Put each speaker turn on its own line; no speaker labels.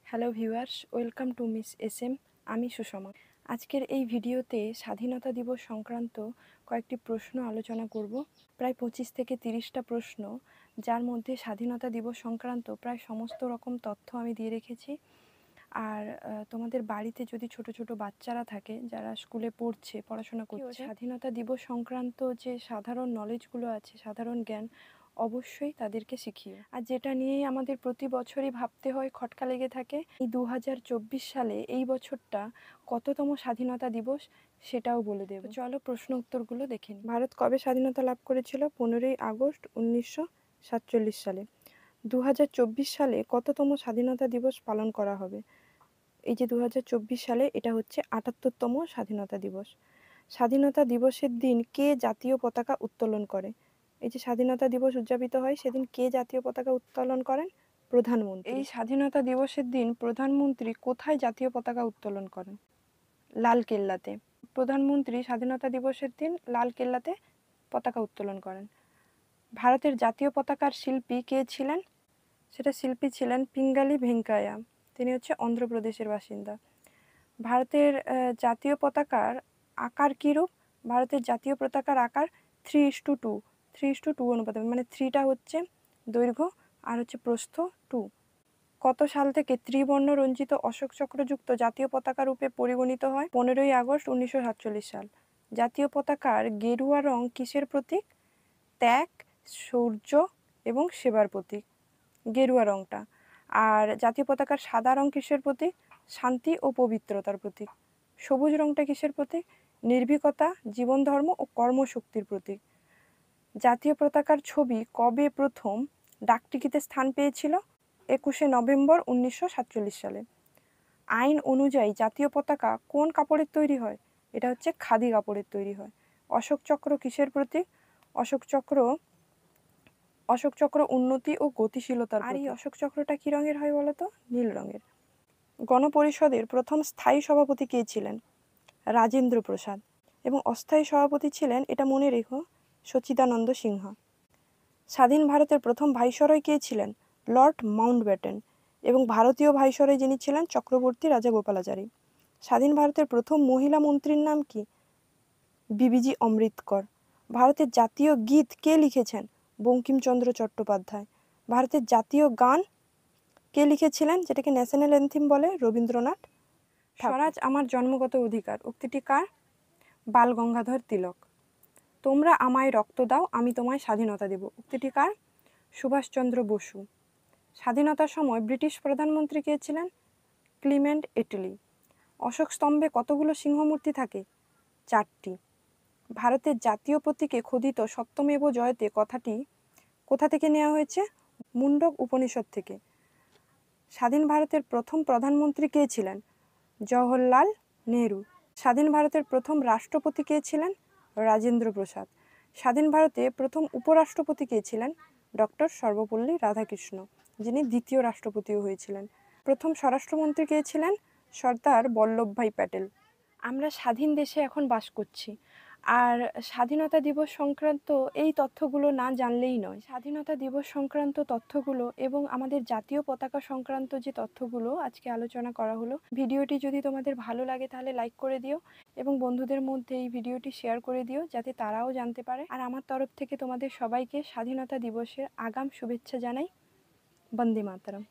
Hello viewers, welcome to Miss S M. আমি সুষমা। আজকের এই ভিডিওতে স্বাধীনতা দিবস সংক্রান্ত কয়েকটি প্রশ্ন আলোচনা করব। প্রায় 25 থেকে 30টা প্রশ্ন, যার মধ্যে স্বাধীনতা দিবস সংক্রান্ত প্রায় সমস্ত রকম তথ্য আমি দিয়ে রেখেছি। আর তোমাদের বাড়িতে যদি ছোট ছোট বাচ্চারা থাকে যারা স্কুলে পড়ছে, পড়াশোনা করছে, স্বাধীনতা দিবস সংক্রান্ত যে সাধারণ নলেজগুলো আছে, সাধারণ জ্ঞান অবশ্যই তাদেরকে শিখিও। আর যেটা নিয়েই আমাদের প্রতি বছরই ভাবতে হয়, খটকা লেগে থাকে, এই 2024 সালে এই বছরটা কততম স্বাধীনতা দিবস সেটাও বলে দেব। চলো প্রশ্ন উত্তরগুলো দেখে নিই। ভারত কবে স্বাধীনতা লাভ করেছিল? 15ই আগস্ট 1947 সালে। 2024 সালে কততম স্বাধীনতা দিবস পালন করা হবে? এই যে 2024 সালে, এটা হচ্ছে 78তম স্বাধীনতা দিবস। স্বাধীনতা দিবসের দিন কে জাতীয় পতাকা উত্তোলন করে? এই যে স্বাধীনতা দিবস উদযাপিত হয়, সেদিন কে জাতীয় পতাকা উত্তোলন করেন? প্রধানমন্ত্রী। এই স্বাধীনতা দিবসের দিন প্রধানমন্ত্রী কোথায় জাতীয় পতাকা উত্তোলন করেন? লাল কেল্লাতে। প্রধানমন্ত্রী স্বাধীনতা দিবসের দিন লাল কেল্লাতে পতাকা উত্তোলন করেন। ভারতের জাতীয় পতাকার শিল্পী কে ছিলেন? সেটা শিল্পী ছিলেন পিঙ্গালি ভেঙ্কাইয়া। তিনি হচ্ছে অন্ধ্রপ্রদেশের বাসিন্দা। ভারতের জাতীয় পতাকার আকার কীরূপ? ভারতের জাতীয় পতাকার আকার 3:2, 3:2 অনুপাতে, মানে 3টা হচ্ছে দৈর্ঘ্য আর হচ্ছে প্রস্থ 2। কত সাল থেকে ত্রিবর্ণ রঞ্জিত অশোক চক্রযুক্ত জাতীয় পতাকা রূপে পরিগণিত হয়? 15ই আগস্ট 1947 সাল। জাতীয় পতাকার গেরুয়া রং কিসের প্রতীক? ত্যাগ, শৌর্য এবং সেবার প্রতীক, গেরুয়া রংটা। আর জাতীয় পতাকার সাদা রং কিসের প্রতীক? শান্তি ও পবিত্রতার প্রতীক। সবুজ রংটা কিসের প্রতীক? নির্ভীকতা, জীবন ধর্ম ও কর্মশক্তির প্রতীক। জাতীয় পতাকার ছবি কবে প্রথম ডাকটিকিটে স্থান পেয়েছিল? 21শে নভেম্বর 1947 সালে। আইন অনুযায়ী জাতীয় পতাকা কোন কাপড়ের তৈরি হয়? এটা হচ্ছে খাদি কাপড়ের তৈরি হয়। অশোক চক্র কিসের প্রতীক? অশোক চক্র উন্নতি ও গতিশীলতার। আর এই অশোক চক্রটা কি রঙের হয় বলো তো? নীল রঙের। গণপরিষদের প্রথম স্থায়ী সভাপতি কে ছিলেন? রাজেন্দ্র প্রসাদ। এবং অস্থায়ী সভাপতি ছিলেন, এটা মনে রেখো, সচিদানন্দ সিনহা। স্বাধীন ভারতের প্রথম ভাইসরয় কে ছিলেন? Lord Mountbatten. এবং ভারতীয় ভাইসরয় যিনি ছিলেন, চক্রবর্তী রাজাগোপালাচারী। স্বাধীন ভারতের প্রথম মহিলা মন্ত্রীর নাম কি? বিবিজি অমৃতকর। ভারতের জাতীয় গীত কে লিখেছেন? বঙ্কিমচন্দ্র চট্টোপাধ্যায়। ভারতের জাতীয় গান কে লিখেছিলেন, যেটাকে ন্যাশনাল অ্যানথেম বলে? রবীন্দ্রনাথ। স্বরাজ আমার জন্মগত অধিকার উক্তিটি কার? বাল গঙ্গাধর তিলক। তোমরা আমায় রক্ত দাও, আমি তোমায় স্বাধীনতা দেব উক্তিটি কার? সুভাষচন্দ্র বসু। স্বাধীনতার সময় ব্রিটিশ প্রধানমন্ত্রী কে ছিলেন? Clement Attlee. অশোক স্তম্ভে কতগুলো সিংহমূর্তি থাকে? 4টি। ভারতের জাতীয় প্রতীকে খোদিত সত্যমেব জয়তে কথাটি কোথা থেকে নেওয়া হয়েছে? মুন্ডক উপনিষদ থেকে। স্বাধীন ভারতের প্রথম প্রধানমন্ত্রী কে ছিলেন? জওহরলাল নেহরু। স্বাধীন ভারতের প্রথম রাষ্ট্রপতি কে ছিলেন? রাজেন্দ্র প্রসাদ। স্বাধীন ভারতে প্রথম উপরাষ্ট্রপতি কে ছিলেন? ডক্টর সর্বপল্লী রাধাকৃষ্ণ, যিনি দ্বিতীয় রাষ্ট্রপতিও হয়েছিলেন। প্রথম স্বরাষ্ট্রমন্ত্রী কে ছিলেন? সর্দার বল্লভভাই প্যাটেল। আমরা স্বাধীন দেশে এখন বাস করছি, আর স্বাধীনতা দিবস সংক্রান্ত এই তথ্যগুলো না জানলেই নয়। স্বাধীনতা দিবস সংক্রান্ত তথ্যগুলো এবং আমাদের জাতীয় পতাকা সংক্রান্ত যে তথ্যগুলো আজকে আলোচনা করা হলো, ভিডিওটি যদি তোমাদের ভালো লাগে তাহলে লাইক করে দিও এবং বন্ধুদের মধ্যে এই ভিডিওটি শেয়ার করে দিও, যাতে তারাও জানতে পারে। আর আমার তরফ থেকে তোমাদের সবাইকে স্বাধীনতা দিবসের আগাম শুভেচ্ছা জানাই। বন্দে মাতরম।